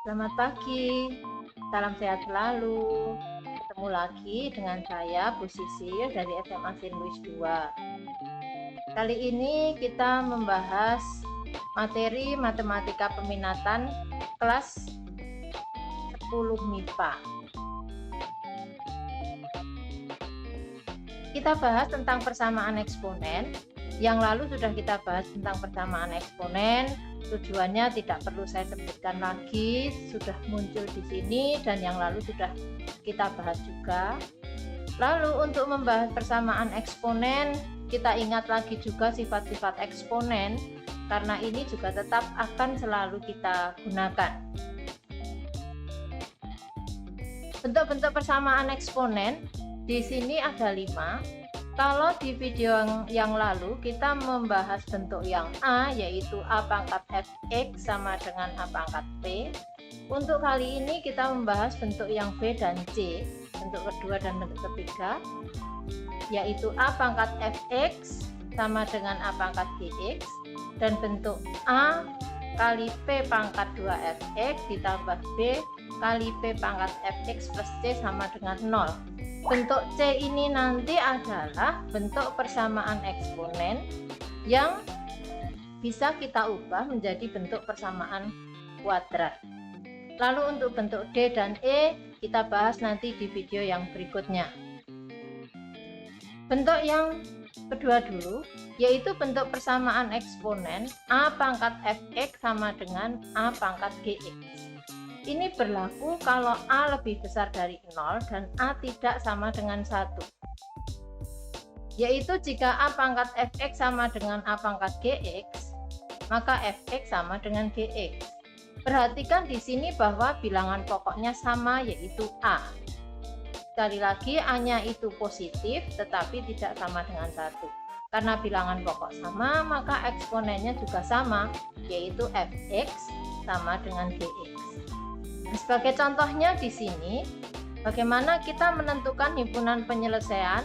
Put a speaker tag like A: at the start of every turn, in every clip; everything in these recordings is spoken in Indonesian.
A: Selamat pagi, salam sehat selalu. Ketemu lagi dengan saya, Bu Sisil dari SMA Saint Louis 2. Kali ini kita membahas materi matematika peminatan kelas 10 MIPA. Kita bahas tentang persamaan eksponen. Yang lalu sudah kita bahas tentang persamaan eksponen. Tujuannya tidak perlu saya sebutkan lagi, sudah muncul di sini dan yang lalu sudah kita bahas juga. Lalu untuk membahas persamaan eksponen, kita ingat lagi juga sifat-sifat eksponen karena ini juga tetap akan selalu kita gunakan. Bentuk-bentuk persamaan eksponen di sini ada 5. Kalau di video yang lalu kita membahas bentuk yang A, yaitu A pangkat fx sama dengan A pangkat p. Untuk kali ini kita membahas bentuk yang B dan C, bentuk kedua dan bentuk ketiga, yaitu A pangkat fx sama dengan A pangkat gx, dan bentuk A kali P pangkat 2fx ditambah B kali P pangkat fx plus C sama dengan 0. Bentuk C ini nanti adalah bentuk persamaan eksponen yang bisa kita ubah menjadi bentuk persamaan kuadrat. Lalu untuk bentuk D dan E kita bahas nanti di video yang berikutnya. Bentuk yang kedua dulu, yaitu bentuk persamaan eksponen A pangkat fx sama dengan A pangkat gx. Ini berlaku kalau A lebih besar dari 0 dan A tidak sama dengan 1. Yaitu jika A pangkat fx sama dengan A pangkat gx, maka fx sama dengan gx. Perhatikan di sini bahwa bilangan pokoknya sama, yaitu A. Sekali lagi, A-nya itu positif tetapi tidak sama dengan 1. Karena bilangan pokok sama, maka eksponennya juga sama, yaitu fx sama dengan gx. Sebagai contohnya di sini, bagaimana kita menentukan himpunan penyelesaian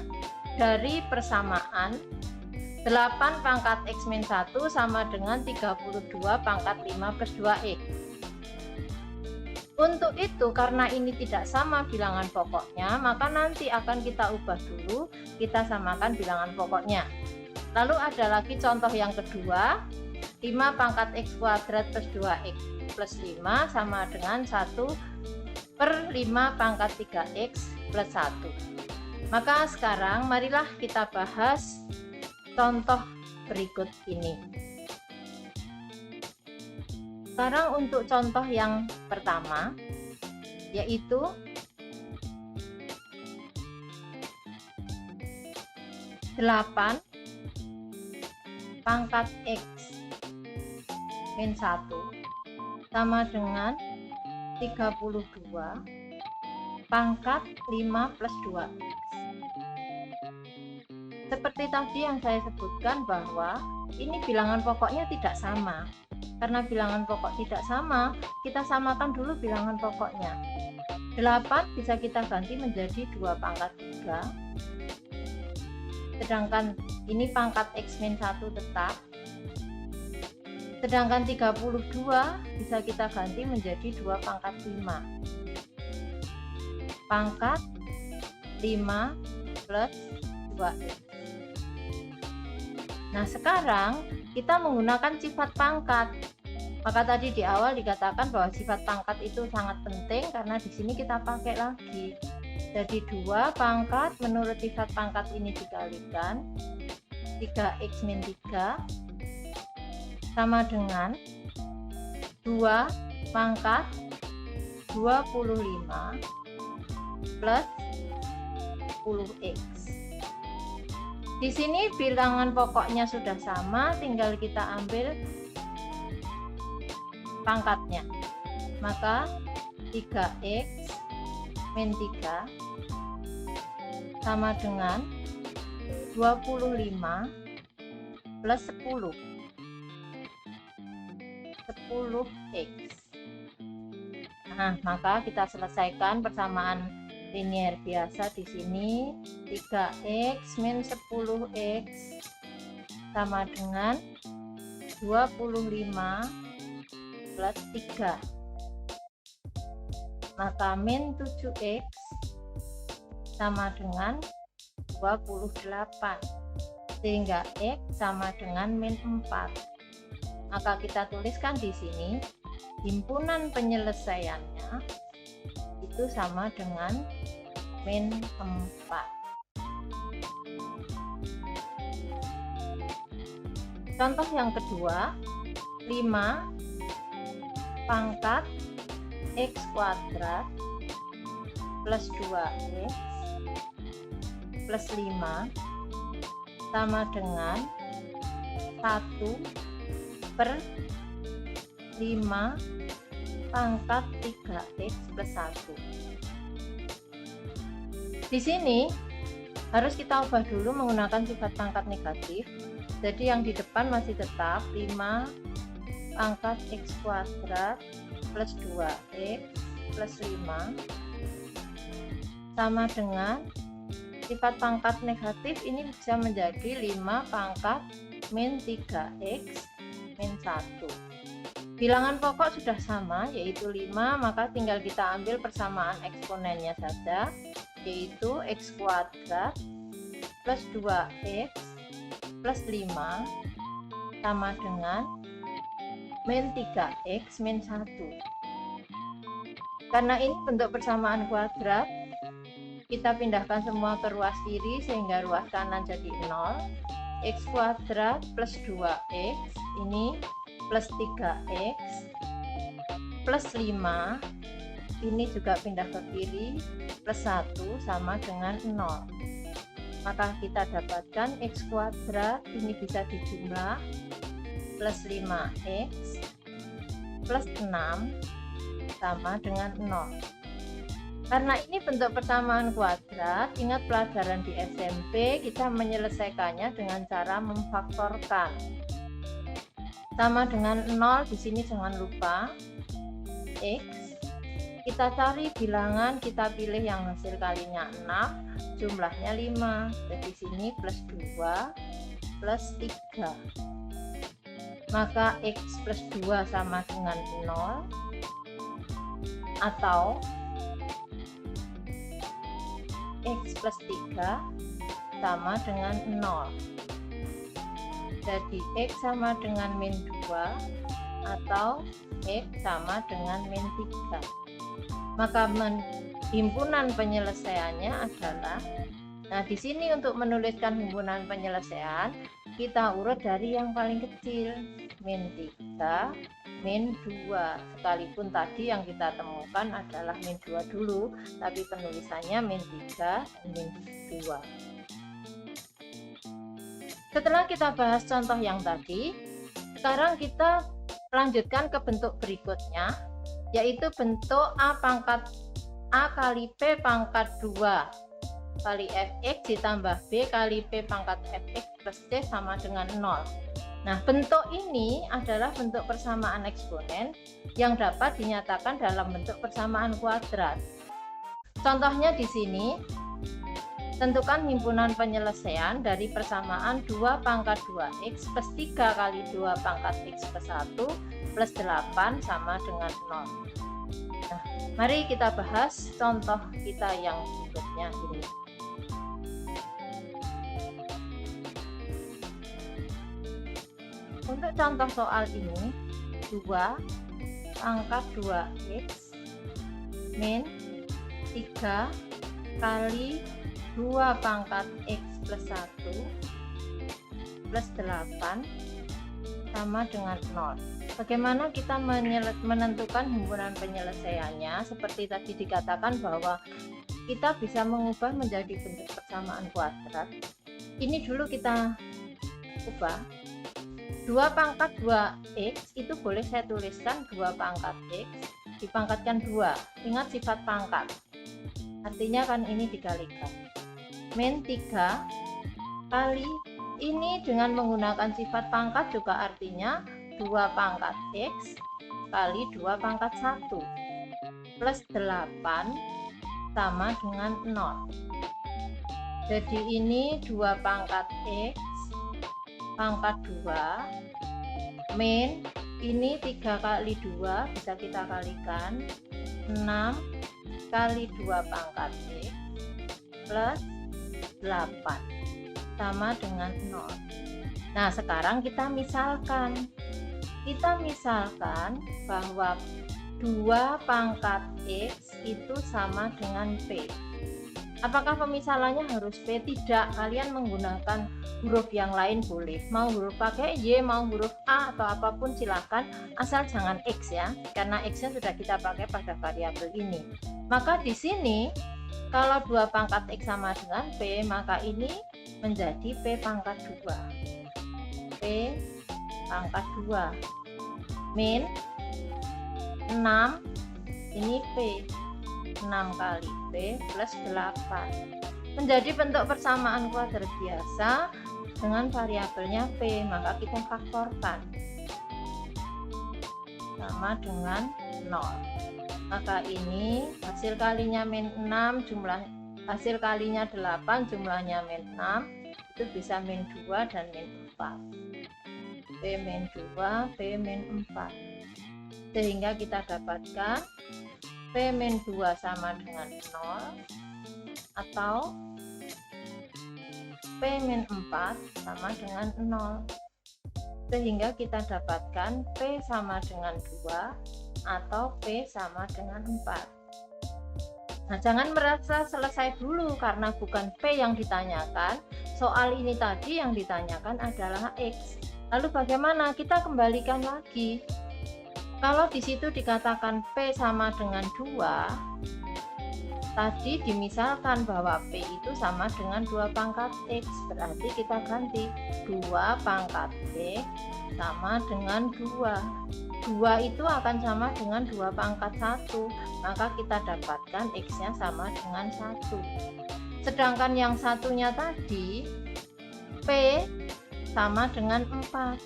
A: dari persamaan 8 pangkat x min 1 sama dengan 32 pangkat 5 plus 2x. Untuk itu, karena ini tidak sama bilangan pokoknya, maka nanti akan kita ubah dulu, kita samakan bilangan pokoknya. Lalu ada lagi contoh yang kedua, 5 pangkat x kuadrat plus 2x plus 5 sama dengan 1 per 5 pangkat 3x plus 1. Maka sekarang marilah kita bahas contoh berikut ini. Sekarang untuk contoh yang pertama, yaitu 8 pangkat x min 1 sama dengan 32 pangkat 5 plus 2x. Seperti tadi yang saya sebutkan bahwa ini bilangan pokoknya tidak sama. Karena bilangan pokok tidak sama, kita samakan dulu bilangan pokoknya. 8 bisa kita ganti menjadi 2 pangkat 3. Sedangkan ini pangkat x min 1 tetap. Sedangkan 32 bisa kita ganti menjadi 2 pangkat 5. Pangkat 5 plus 2x. Nah, sekarang kita menggunakan sifat pangkat. Maka tadi di awal dikatakan bahwa sifat pangkat itu sangat penting karena di sini kita pakai lagi. Jadi 2 pangkat menurut sifat pangkat ini dikalikan 3x min 3 sama dengan 2 pangkat 25 plus 10x. Di sini bilangan pokoknya sudah sama, tinggal kita ambil pangkatnya. Maka 3x min 3 sama dengan 25 plus 10x. Nah, maka kita selesaikan persamaan linier biasa di sini. 3x min 10x sama dengan 25 plus 3. maka min 7x sama dengan 28, sehingga x sama dengan min 4. Maka kita tuliskan di sini himpunan penyelesaiannya itu sama dengan min 4. Contoh yang kedua, 5 pangkat x kuadrat plus 2x plus 5 sama dengan 1/5 pangkat 3x plus 1. Di sini harus kita ubah dulu menggunakan sifat pangkat negatif. Jadi yang di depan masih tetap 5 pangkat x kuadrat plus 2x plus 5 sama dengan sifat pangkat negatif ini bisa menjadi 5 pangkat min 3x min 1. Bilangan pokok sudah sama yaitu 5, maka tinggal kita ambil persamaan eksponennya saja, yaitu x kuadrat plus 2x plus 5 sama dengan min 3x min 1. Karena ini bentuk persamaan kuadrat, kita pindahkan semua ke ruas kiri sehingga ruas kanan jadi 0. X kuadrat plus 2x ini plus 3x plus 5 ini juga pindah ke kiri plus 1 sama dengan 0. Maka kita dapatkan x kuadrat ini bisa dijumlah plus 5x plus 6 sama dengan 0. Karena ini bentuk persamaan kuadrat, ingat pelajaran di SMP kita menyelesaikannya dengan cara memfaktorkan. Sama dengan 0, di sini jangan lupa x. Kita cari bilangan, kita pilih yang hasil kalinya 6, jumlahnya 5. Jadi sini plus 2 plus 3. Maka x plus 2 sama dengan 0 atau x plus 3 sama dengan 0. Jadi x sama dengan min 2 atau x sama dengan min 3. Maka himpunan penyelesaiannya adalah, nah di sini untuk menuliskan himpunan penyelesaian kita urut dari yang paling kecil, min 3, min 2, sekalipun tadi yang kita temukan adalah min 2 dulu, tapi penulisannya min 3 dan min 2. Setelah kita bahas contoh yang tadi, sekarang kita lanjutkan ke bentuk berikutnya, yaitu bentuk A kali P pangkat 2 kali fx ditambah b kali p pangkat fx plus c sama dengan 0. Nah, bentuk ini adalah bentuk persamaan eksponen yang dapat dinyatakan dalam bentuk persamaan kuadrat. Contohnya di sini, tentukan himpunan penyelesaian dari persamaan 2 pangkat 2x plus 3 kali 2 pangkat x plus 1 plus 8 sama dengan 0. Nah, mari kita bahas contoh kita yang berikutnya ini. Untuk contoh soal ini, 2 pangkat 2x min 3 kali 2 pangkat x plus 1 plus 8 sama dengan 0. Bagaimana kita menentukan himpunan penyelesaiannya? Seperti tadi dikatakan bahwa kita bisa mengubah menjadi bentuk persamaan kuadrat. Ini dulu kita ubah. 2 pangkat 2x itu boleh saya tuliskan 2 pangkat x dipangkatkan 2. Ingat sifat pangkat. Artinya kan ini dikalikan. Min 3 kali ini dengan menggunakan sifat pangkat juga artinya 2 pangkat x kali 2 pangkat 1 plus 8 sama dengan 0. Jadi ini 2 pangkat x pangkat 2 min ini 3 kali 2 bisa kita kalikan 6 kali 2 pangkat X plus 8 sama dengan 0. Nah, sekarang kita misalkan bahwa 2 pangkat X itu sama dengan P. Apakah pemisalannya harus P? Tidak, kalian menggunakan huruf yang lain boleh, mau huruf pakai Y, mau huruf A atau apapun silahkan, asal jangan X ya, karena X-nya sudah kita pakai pada variabel ini. Maka di sini kalau 2 pangkat X sama dengan P, maka ini menjadi P pangkat 2. P pangkat 2 min 6, ini P 6 kali P plus 8 menjadi bentuk persamaan kuadrat biasa dengan variabelnya P, maka kita faktorkan sama dengan 0. Maka ini hasil kalinya min 6, hasil kalinya 8, jumlahnya min 6, itu bisa min 2 dan min 4. P min 2, P min 4. Sehingga kita dapatkan P min 2 sama dengan 0 atau P min 4 sama dengan 0. Sehingga kita dapatkan P sama dengan 2 atau P sama dengan 4. Nah, jangan merasa selesai dulu karena bukan P yang ditanyakan. Soal ini tadi yang ditanyakan adalah X. Lalu bagaimana? Kita kembalikan lagi. Kalau di situ dikatakan P sama dengan 2, tadi dimisalkan bahwa P itu sama dengan 2 pangkat X, berarti kita ganti 2 pangkat X sama dengan 2. 2 itu akan sama dengan 2 pangkat 1, maka kita dapatkan X-nya sama dengan 1. Sedangkan yang satunya tadi, P sama dengan 4.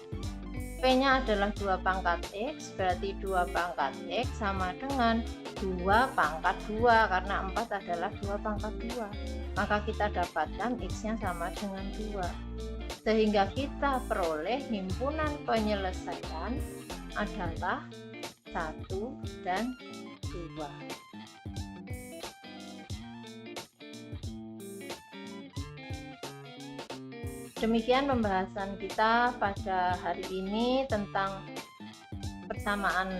A: P-nya adalah 2 pangkat X, berarti 2 pangkat X sama dengan 2 pangkat 2, karena 4 adalah 2 pangkat 2. Maka kita dapatkan X-nya sama dengan 2. Sehingga kita peroleh himpunan penyelesaian adalah 1 dan 2. Demikian pembahasan kita pada hari ini tentang persamaan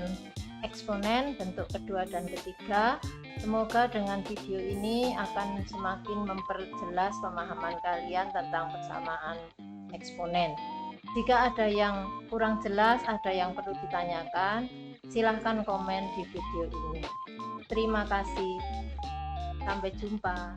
A: eksponen bentuk kedua dan ketiga. Semoga dengan video ini akan semakin memperjelas pemahaman kalian tentang persamaan eksponen. Jika ada yang kurang jelas, ada yang perlu ditanyakan, silahkan komen di video ini. Terima kasih. Sampai jumpa.